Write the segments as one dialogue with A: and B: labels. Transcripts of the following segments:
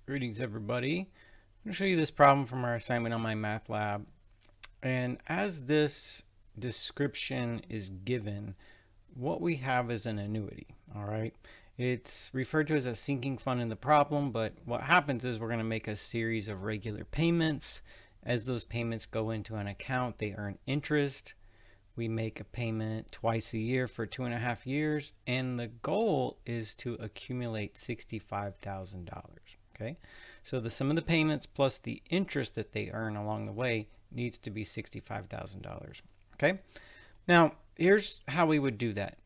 A: Greetings everybody. I'm going to show you this problem from our assignment on MyMathLab. And as this description is given, what we have is an annuity. All right. It's referred to as a sinking fund in the problem, but what happens is we're going to make a series of regular payments. As those payments go into an account, they earn interest. We make a payment twice a year for 2.5 years, and the goal is to accumulate $65,000. Okay, so the sum of the payments plus the interest that they earn along the way needs to be $65,000. Okay, now here's how we would do that.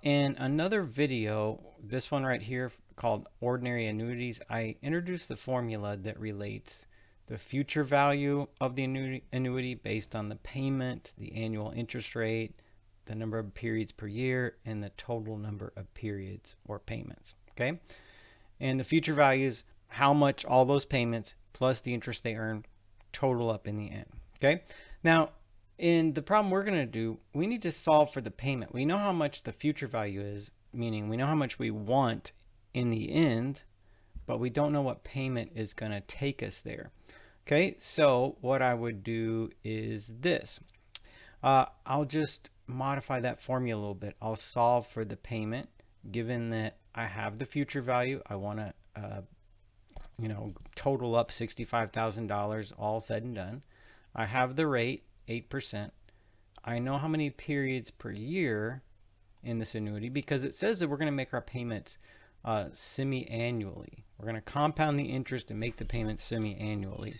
A: In another video, this one right here called Ordinary Annuities, I introduced the formula that relates the future value of the annuity based on the payment, the annual interest rate, the number of periods per year, and the total number of periods or payments. Okay, and the future values, how much all those payments plus the interest they earn total up in the end. Okay, now in the problem we're going to do, we need to solve for the payment. We know how much the future value is, meaning we know how much we want in the end, but we don't know what payment is going to take us there. Okay, so what I would do is this. I'll just modify that formula a little bit. I'll solve for the payment. Given that I have the future value, I want to total up $65,000 all said and done. I have the rate, 8%. I know how many periods per year in this annuity because it says that we're going to make our payments semi-annually. We're going to compound the interest and make the payments semi-annually.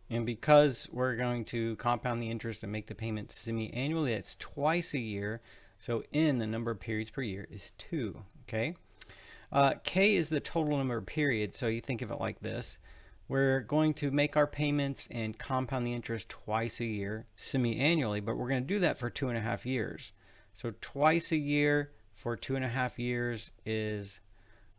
A: And because we're going to compound the interest and make the payments semi-annually, that's twice a year. So N, the number of periods per year, is 2. Okay. K is the total number of periods. So you think of it like this. We're going to make our payments and compound the interest twice a year, semi-annually, but we're going to do that for 2.5 years. So twice a year for 2.5 years is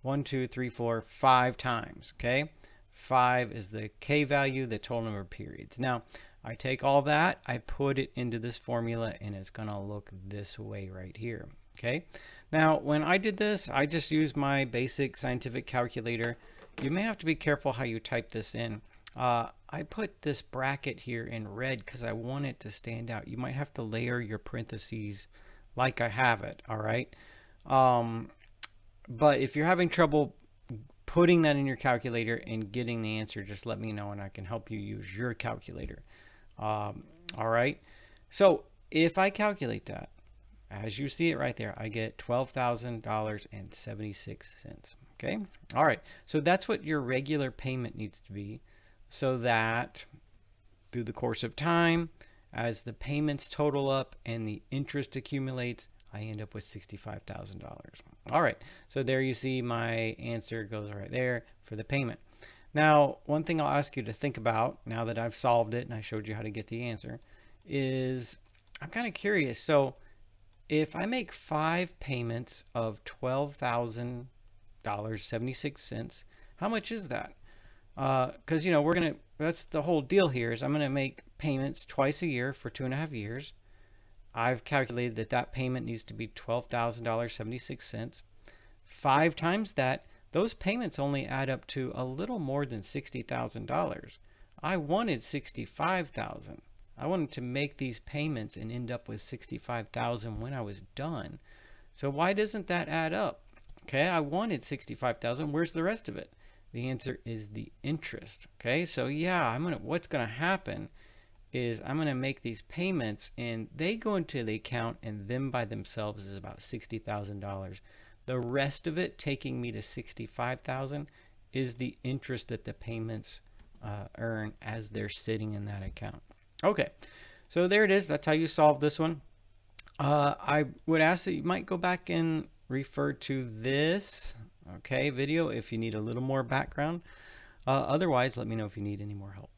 A: 1, 2, 3, 4, 5 times. Okay. 5 is the K value, the total number of periods. Now, I take all that, I put it into this formula, and it's going to look this way right here. Okay. Now, when I did this, I just used my basic scientific calculator. You may have to be careful how you type this in. I put this bracket here in red because I want it to stand out. You might have to layer your parentheses like I have it. All right. But if you're having trouble putting that in your calculator and getting the answer, just let me know and I can help you use your calculator. All right. So if I calculate that, as you see it right there, I get $12,000.76. Okay. All right. So that's what your regular payment needs to be, so that through the course of time, as the payments total up and the interest accumulates, I end up with $65,000. All right. So there you see my answer goes right there for the payment. Now, one thing I'll ask you to think about now that I've solved it and I showed you how to get the answer is I'm kind of curious. So if I make 5 payments of $12,000.76, how much is that? Because, that's the whole deal here is I'm going to make payments twice a year for 2.5 years. I've calculated that that payment needs to be $12,000.76. 5 times that, those payments only add up to a little more than $60,000. I wanted $65,000. I wanted to make these payments and end up with $65,000 when I was done. So why doesn't that add up? Okay, I wanted $65,000. Where's the rest of it? The answer is the interest. Okay, so yeah, what's going to happen is I'm going to make these payments and they go into the account, and them by themselves is about $60,000. The rest of it, taking me to $65,000, is the interest that the payments earn as they're sitting in that account. Okay, so there it is. That's how you solve this one. I would ask that you might go back and refer to this video if you need a little more background. Otherwise, let me know if you need any more help.